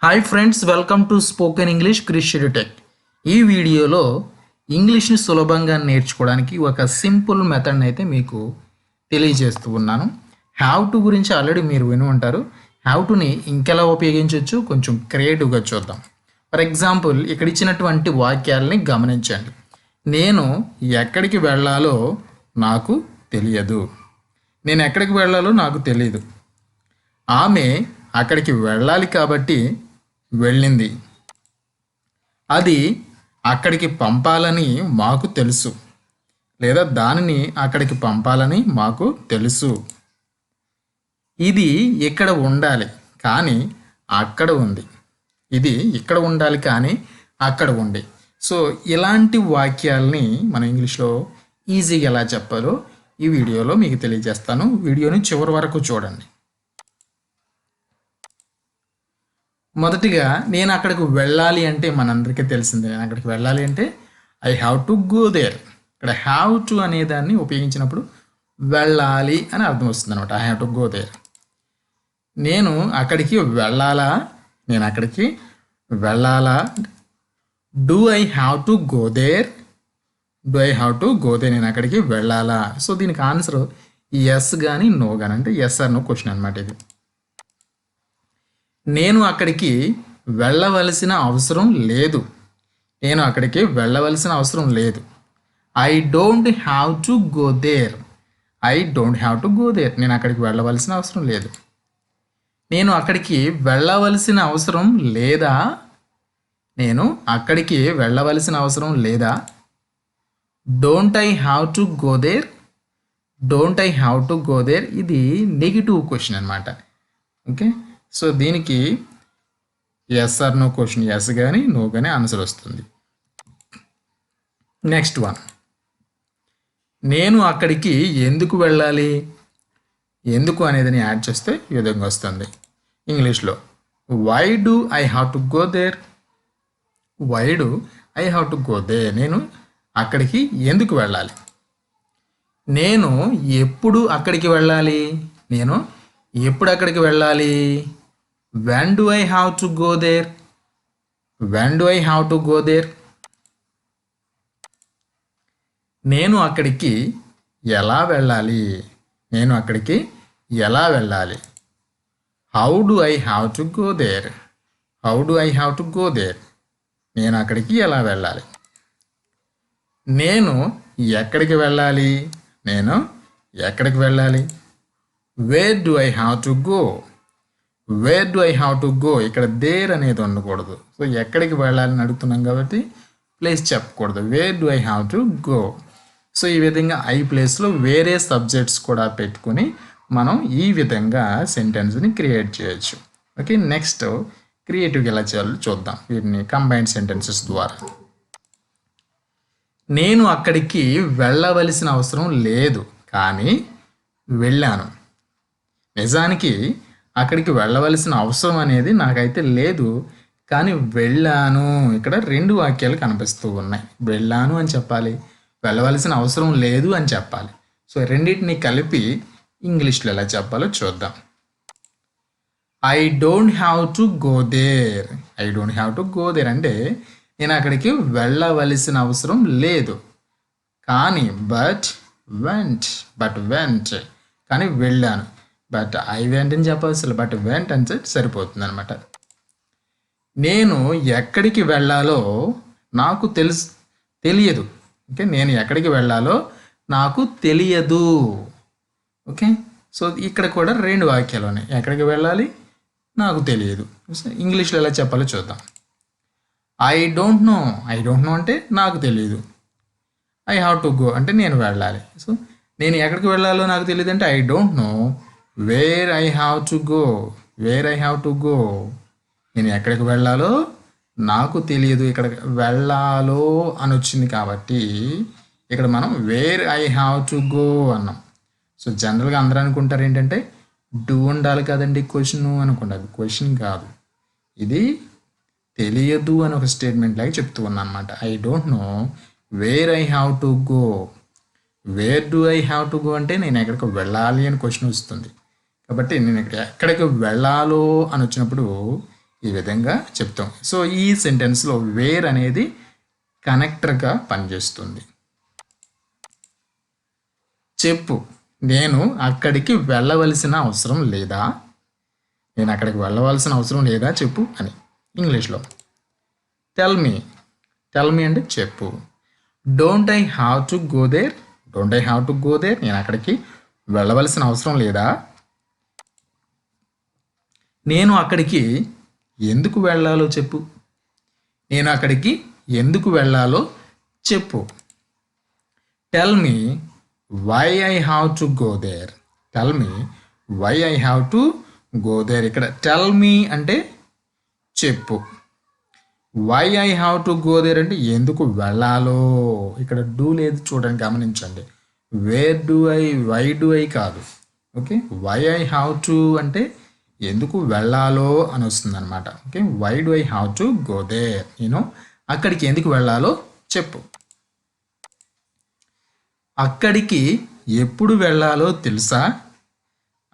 Hi friends, welcome to spoken English Krish tech. ఈ వీడియోలో ఇంగ్లీష్ని సులభంగా నేర్చుకోవడానికి ఒక సింపుల్ మెథడ్ని అయితే మీకు తెలియజేస్తూ ఉన్నాను. హ్యావ్ టు గురించి ఆల్రెడీ మీరు విని ఉంటారు. హ్యావ్ టుని ఇంకెలా ఉపయోగించవచ్చు కొంచెం క్రియేటివ్గా చూద్దాం. ఫర్ ఎగ్జాంపుల్, ఇక్కడ ఇచ్చినటువంటి వాక్యాలని గమనించండి. నేను ఎక్కడికి వెళ్ళాలో నాకు తెలియదు. నేను ఎక్కడికి వెళ్ళాలో నాకు తెలియదు. ఆమె అక్కడికి వెళ్ళాలి కాబట్టి వెళ్ళింది. అది అక్కడికి పంపాలని మాకు తెలుసు, లేదా దానిని అక్కడికి పంపాలని మాకు తెలుసు. ఇది ఇక్కడ ఉండాలి కానీ అక్కడ ఉంది. ఇది ఇక్కడ ఉండాలి కానీ అక్కడ ఉంది. సో ఇలాంటి వాక్యాలని మనం ఇంగ్లీష్లో ఈజీగా ఎలా చెప్పాలో ఈ వీడియోలో మీకు తెలియజేస్తాను. వీడియోని చివరి వరకు చూడండి. మొదటిగా నేను అక్కడికి వెళ్ళాలి అంటే మనందరికీ తెలిసిందే. నేను అక్కడికి వెళ్ళాలి అంటే I have to go there. ఇక్కడ హ్యావ్ టు అనే దాన్ని ఉపయోగించినప్పుడు వెళ్ళాలి అని అర్థం వస్తుంది అనమాట. I have to go there. నేను అక్కడికి వెళ్ళాలా, నేను అక్కడికి వెళ్ళాలా. Do I have to go there, do I have to go there. నేను అక్కడికి వెళ్ళాలా. సో దీనికి ఆన్సర్ ఎస్ కానీ నో కానీ, అంటే ఎస్ ఆర్ నో క్వశ్చన్ అనమాట ఇది. నేను అక్కడికి వెళ్ళవలసిన అవసరం లేదు. నేను అక్కడికి వెళ్ళవలసిన అవసరం లేదు. I don't have to go there. I don't have to go there. నేను అక్కడికి వెళ్ళవలసిన అవసరం లేదు. నేను అక్కడికి వెళ్ళవలసిన అవసరం లేదా. నేను అక్కడికి వెళ్ళవలసిన అవసరం లేదా. Don't I have to go there. Don't I have to go there ఇది నెగిటివ్ క్వశ్చన్ అనమాట. ఓకే, సో దీనికి yes or no question, yes కానీ నో కానీ ఆన్సర్ వస్తుంది. నెక్స్ట్ వన్, నేను అక్కడికి ఎందుకు వెళ్ళాలి. ఎందుకు అనేదని యాడ్ చేస్తే ఈ విధంగా వస్తుంది ఇంగ్లీష్లో. Why do I have to go there. Why do I have to go there. నేను అక్కడికి ఎందుకు వెళ్ళాలి. నేను ఎప్పుడు అక్కడికి వెళ్ళాలి. నేను ఎప్పుడు అక్కడికి వెళ్ళాలి. when do I have to go there. when do I have to go there. నేను అక్కడికి ఎలా వెళ్ళాలి. నేను అక్కడికి ఎలా వెళ్ళాలి. how do I have to go there. how do I have to go there. నేను అక్కడికి ఎలా వెళ్ళాలి. నేను ఎక్కడికి వెళ్ళాలి. నేను ఎక్కడికి వెళ్ళాలి. where do I have to go. Wear do I have to go. ఇక్కడ దేర్ అనేది ఉండకూడదు. సో ఎక్కడికి వెళ్ళాలని అడుగుతున్నాం కాబట్టి ప్లేస్ చెప్పకూడదు. Wear do I have to go. So ఈ విధంగా ఐ ప్లేస్లో వేరే సబ్జెక్ట్స్ కూడా పెట్టుకుని మనం ఈ విధంగా సెంటెన్స్ని క్రియేట్ చేయొచ్చు. ఓకే, నెక్స్ట్ క్రియేటివ్గా ఎలా చేయాలో చూద్దాం వీటిని కంబైన్డ్ సెంటెన్సెస్ ద్వారా. నేను అక్కడికి వెళ్ళవలసిన అవసరం లేదు కానీ వెళ్ళాను. నిజానికి అక్కడికి వెళ్ళవలసిన అవసరం అనేది నాకైతే లేదు కానీ వెళ్ళాను. ఇక్కడ రెండు వాక్యాలు కనిపిస్తూ ఉన్నాయి. వెళ్ళాను అని చెప్పాలి, వెళ్ళవలసిన అవసరం లేదు అని చెప్పాలి. సో రెండింటిని కలిపి ఇంగ్లీష్లో ఎలా చెప్పాలో చూద్దాం. I don't have to go there. I don't have to go there అంటే నేను అక్కడికి వెళ్ళవలసిన అవసరం లేదు కానీ బట్ వెంట్ కానీ వెళ్ళాను. బట్ ఐ వెంట్ అని చెప్పాల్సి, బట్ వెంట్ అని సరిపోతుంది అనమాట. నేను ఎక్కడికి వెళ్ళాలో నాకు తెలియదు. ఓకే, నేను ఎక్కడికి వెళ్ళాలో నాకు తెలియదు. ఓకే, సో ఇక్కడ కూడా రెండు వాక్యాలు ఉన్నాయి. ఎక్కడికి వెళ్ళాలి, నాకు తెలియదు. ఇంగ్లీష్లో ఎలా చెప్పాలో చూద్దాం. I don't know. I don't know అంటే నాకు తెలియదు. ఐ హ్యావ్ టు గో అంటే నేను వెళ్ళాలి. సో నేను ఎక్కడికి వెళ్ళాలో నాకు తెలియదు అంటే I don't know where I have to go. Where I have to go. నేను ఎక్కడికి వెళ్ళాలో నాకు తెలియదు. ఇక్కడ వెళ్ళాలో అని వచ్చింది కాబట్టి ఇక్కడ మనం where I have to go అన్నాం. సో జనరల్గా అందరూ అనుకుంటారు ఏంటంటే డూ ఉండాలి కదండి క్వశ్చన్ అనుకుంటారు. క్వశ్చన్ కాదు, ఇది తెలియదు అని ఒక స్టేట్మెంట్ లాగా చెప్తూ ఉన్నాను అనమాట. I don't know where I have to go. Wear do I have to go అంటే నేను ఎక్కడికి వెళ్ళాలి అని క్వశ్చన్ వస్తుంది కాబట్టి నేను ఎక్కడికి వెళ్ళాలో అని వచ్చినప్పుడు ఈ విధంగా చెప్తాం. సో ఈ సెంటెన్స్లో వేర్ అనేది కనెక్టర్గా పనిచేస్తుంది. చెప్పు, నేను అక్కడికి వెళ్ళవలసిన అవసరం లేదా, నేను అక్కడికి వెళ్ళవలసిన అవసరం లేదా చెప్పు అని. ఇంగ్లీష్లో టెల్ మీ, టెల్ మీ అంటే చెప్పు. Don't I have to go there, don't I have to go there, నేను అక్కడికి వెళ్ళవలసిన అవసరం లేదా. నేను అక్కడికి ఎందుకు వెళ్ళాలో చెప్పు, నేను అక్కడికి ఎందుకు వెళ్ళాలో చెప్పు. Tell me why I have to go there, tell me why I have to go there. ఇక్కడ టెల్ మీ అంటే చెప్పు, why I have to go there అంటే ఎందుకు వెళ్ళాలో. ఇక్కడ డూ లేదు చూడండి, గమనించండి. Where do I, why do I కాదు. Okay, why I have to అంటే ఎందుకు వెళ్ళాలో అని వస్తుంది అనమాట. Okay, why do I have to go there, నేను అక్కడికి ఎందుకు వెళ్ళాలో చెప్పు. అక్కడికి ఎప్పుడు వెళ్ళాలో తెలుసా,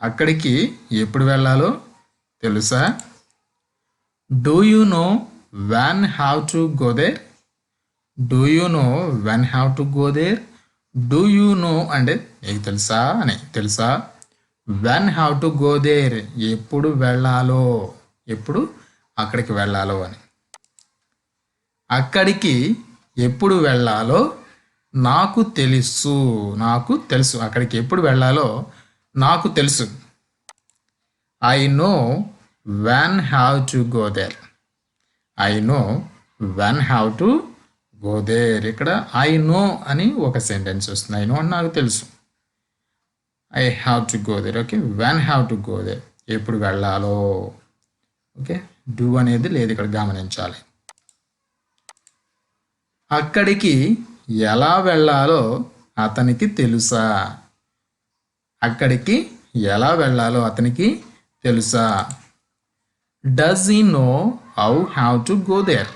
అక్కడికి ఎప్పుడు వెళ్ళాలో తెలుసా. Do you know when have to go there, do you know when have to go there. Do you know అంటే నీకు తెలుసా అని, తెలుసా. When have to go there ఎప్పుడు వెళ్ళాలో, ఎప్పుడు అక్కడికి వెళ్ళాలో అని. అక్కడికి ఎప్పుడు వెళ్ళాలో నాకు తెలుసు, నాకు తెలుసు, అక్కడికి ఎప్పుడు వెళ్ళాలో నాకు తెలుసు. I know when have to go there, I know when have to go there. ఇక్కడ ఐ నో అని ఒక సెంటెన్స్ వస్తుంది. ఐ నో అని నాకు తెలుసు, I have to go there. Okay, when have to go there ఎప్పుడు వెళ్ళాలో. ఓకే, డూ అనేది లేదు ఇక్కడ, గమనించాలి. అక్కడికి ఎలా వెళ్ళాలో అతనికి తెలుసా, అక్కడికి ఎలా వెళ్ళాలో అతనికి తెలుసా. Does he know how have to go there,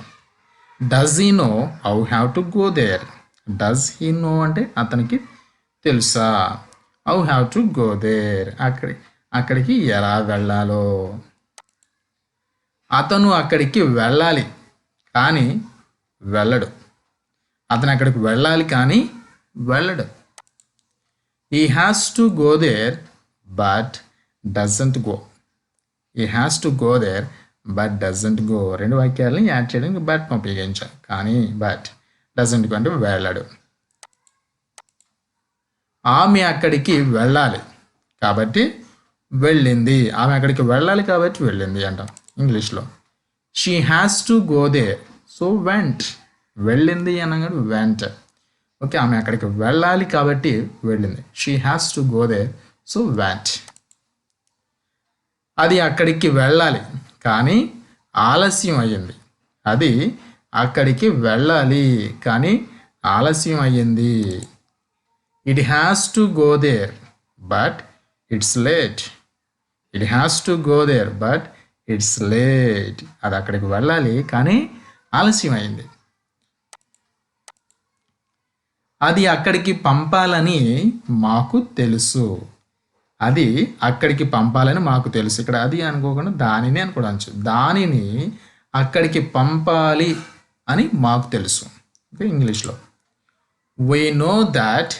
does he know how have to go there. Does he know అంటే అతనికి తెలుసా, how have to go there అక్కడికి ఎలా వెళ్ళాలో. అతను అక్కడికి వెళ్ళాలి కానీ వెళ్ళడు, అతను అక్కడికి వెళ్ళాలి కానీ వెళ్ళడు. He has to go there but doesn't go, he has to go there but doesn't go. రెండు వాక్యాలని యాడ్ చేయడానికి బట్ ఉపయోగించాం, కానీ బట్ డజంట్ గో అంటే వెళ్ళడు. ఆమె అక్కడికి వెళ్ళాలి కాబట్టి వెళ్ళింది, ఆమె అక్కడికి వెళ్ళాలి కాబట్టి వెళ్ళింది అంటాం ఇంగ్లీష్లో. She has to go there so went, వెళ్ళింది అనగా వెంట్. ఓకే, ఆమె అక్కడికి వెళ్ళాలి కాబట్టి వెళ్ళింది. She has to go there so went. అది అక్కడికి వెళ్ళాలి కానీ ఆలస్యం అయ్యింది, అది అక్కడికి వెళ్ళాలి కానీ ఆలస్యం అయ్యింది. It has to go there but it's late, it has to go there but it's late. అది అక్కడికి వెళ్ళాలి కానీ ఆలస్యం అయింది. అది అక్కడికి పంపాలని మాకు తెలుసు, అది అక్కడికి పంపాలని మాకు తెలుసు. ఇక్కడ అది అనుకోకుండా దానిని అనుకోవచ్చు. దానిని అక్కడికి పంపాలి అని మాకు తెలుసు. ఓకే, ఇంగ్లీష్లో we know that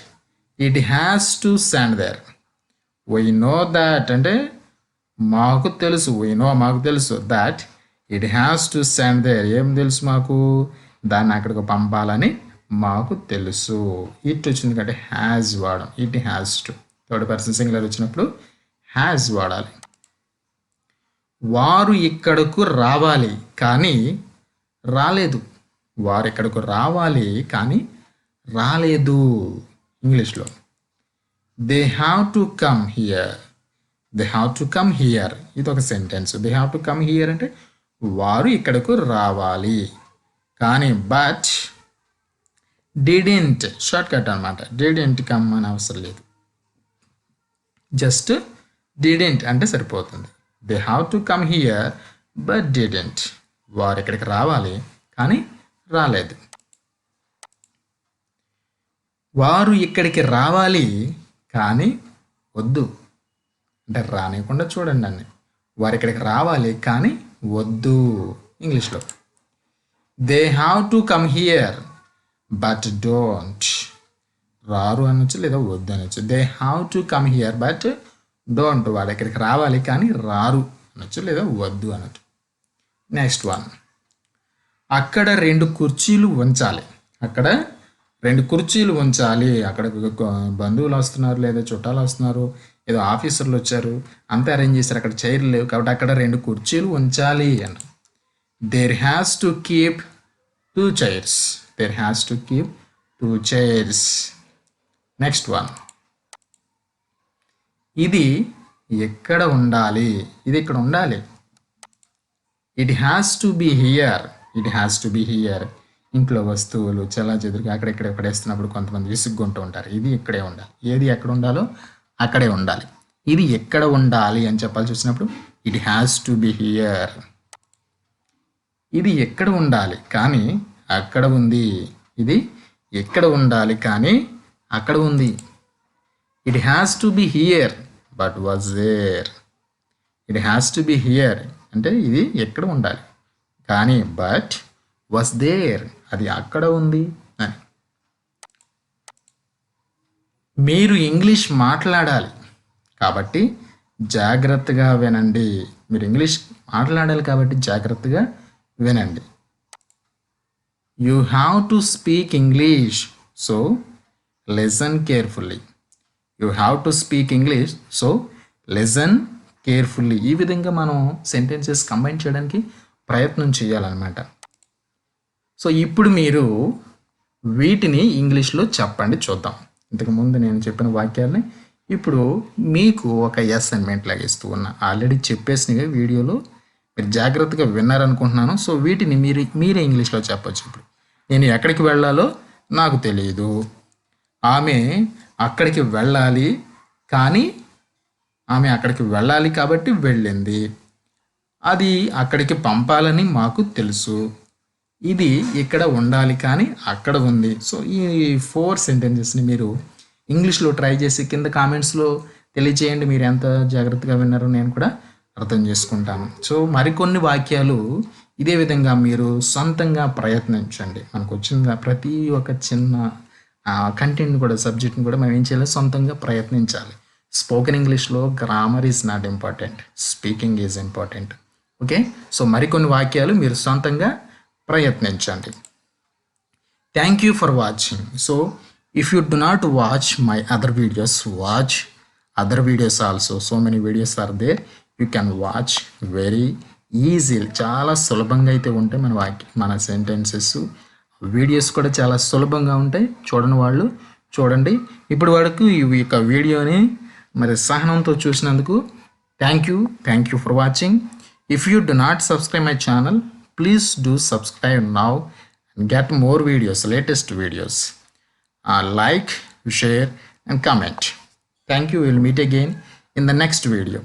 it has to send their. We know that అంటే మాకు తెలుసు, వీ నో మాకు తెలుసు, that it has to send their ఏం తెలుసు మాకు, దాన్ని అక్కడికి పంపాలని మాకు తెలుసు. ఇట్ వచ్చింది కాబట్టి హ్యాజ్ వాడడం, it has to. Third person singular వచ్చినప్పుడు హ్యాజ్ వాడాలి. వారు ఇక్కడకు రావాలి కానీ రాలేదు, వారు ఇక్కడకు రావాలి కానీ రాలేదు. ఇంగ్లీష్లో they have to come here, they have to come here ఇది ఒక sentence. They have to come here అంటే వారు ఇక్కడకు రావాలి కానీ బట్ డిడెంట్ షార్ట్ కట్ అనమాట. డిడెంట్ కమ్ అని అవసరం లేదు, జస్ట్ డిడెంట్ అంటే సరిపోతుంది. They have to come here but didn't, వారు ఇక్కడికి రావాలి కానీ రాలేదు. వారు ఇక్కడికి రావాలి కానీ వద్దు అంటే రానివ్వకుండా చూడండి అన్ని. వారు ఇక్కడికి రావాలి కానీ వద్దు ఇంగ్లీష్లో. They have to come here but don't. రారు అనొచ్చు లేదా వద్దు అనొచ్చు. They have to come here but don't. వాడు ఇక్కడికి రావాలి కానీ రారు అనొచ్చు లేదా వద్దు అనొచ్చు. నెక్స్ట్ వన్, అక్కడ 2 కుర్చీలు ఉంచాలి. అక్కడ 2 కుర్చీలు ఉంచాలి. అక్కడ బంధువులు వస్తున్నారు లేదా చుట్టాలు వస్తున్నారు, ఏదో ఆఫీసర్లు వచ్చారు, అంతా అరేంజ్ చేశారు, అక్కడ చైర్లు లేవు కాబట్టి అక్కడ 2 కుర్చీలు ఉంచాలి అని. There has to keep 2 chairs. There has to keep 2 chairs. Next one, ఇది ఎక్కడ ఉండాలి. ఇది ఇక్కడ ఉండాలి. It has to be here. It has to be here. ఇంట్లో వస్తువులు చాలా చెదురుగా అక్కడెక్కడ పడేస్తున్నప్పుడు కొంతమంది విసుగ్గుంటూ ఉంటారు. ఇది ఇక్కడే ఉండాలి. ఏది ఎక్కడ ఉండాలో అక్కడే ఉండాలి. ఇది ఎక్కడ ఉండాలి అని చెప్పాలి చూసినప్పుడు it has to be here. ఇది ఎక్కడ ఉండాలి కానీ అక్కడ ఉంది. ఇది ఎక్కడ ఉండాలి కానీ అక్కడ ఉంది. It has to be here but was there. It has to be here అంటే ఇది ఎక్కడ ఉండాలి కానీ బట్ వాజ్ దేర్ అది అక్కడ ఉంది అని. మీరు ఇంగ్లీష్ మాట్లాడాలి కాబట్టి జాగ్రత్తగా వినండి. మీరు ఇంగ్లీష్ మాట్లాడాలి కాబట్టి జాగ్రత్తగా వినండి. You have to speak English so listen carefully. You have to speak English so listen carefully. ఈ విధంగా మనం సెంటెన్సెస్ కంబైన్ చేయడానికి ప్రయత్నం చేయాలన్నమాట. సో ఇప్పుడు మీరు వీటిని ఇంగ్లీష్లో చెప్పండి చూద్దాం. ఇంతకుముందు నేను చెప్పిన వాక్యాలని ఇప్పుడు మీకు ఒక అసైన్మెంట్ లాగా ఇస్తూ ఉన్నా. ఆల్రెడీ చెప్పేసినవి వీడియోలో మీరు జాగ్రత్తగా విన్నారనుకుంటున్నాను. సో వీటిని మీరే ఇంగ్లీష్లో చెప్పచ్చు. ఇప్పుడు నేను ఎక్కడికి వెళ్ళాలో నాకు తెలియదు. ఆమె అక్కడికి వెళ్ళాలి కానీ ఆమె అక్కడికి వెళ్ళాలి కాబట్టి వెళ్ళింది. అది అక్కడికి పంపాలని మాకు తెలుసు. ఇది ఇక్కడ ఉండాలి కానీ అక్కడ ఉంది. సో ఈ 4 సెంటెన్సెస్ని మీరు ఇంగ్లీష్లో ట్రై చేసి కింద కామెంట్స్లో తెలియజేయండి. మీరు ఎంత జాగ్రత్తగా విన్నారో నేను కూడా అర్థం చేసుకుంటాను. సో మరికొన్ని వాక్యాలు ఇదే విధంగా మీరు సొంతంగా ప్రయత్నించండి. మనకు వచ్చిన ప్రతి ఒక్క చిన్న కంటెంట్ని కూడా సబ్జెక్ట్ని కూడా మనం ఏం చేయాలి, సొంతంగా ప్రయత్నించాలి. స్పోకెన్ ఇంగ్లీష్లో grammar is not important, speaking is important. Okay, so మరికొన్ని వాక్యాలు మీరు సొంతంగా ప్రయత్నించండి. Thank you for watching. So if you do not watch my other videos, watch other videos also. So many videos are there, you can watch very easy. చాలా సులభంగా అయితే ఉంటాయి మన సెంటెన్సెస్. వీడియోస్ కూడా చాలా సులభంగా ఉంటాయి. చూడని వాళ్ళు చూడండి. ఇప్పటి వరకు ఈ యొక్క వీడియోని మరి సహనంతో చూసినందుకు thank you for watching. If you do not subscribe my channel, please do subscribe now and get more videos, latest videos. Like, share and comment. Thank you. We'll meet again in the next video.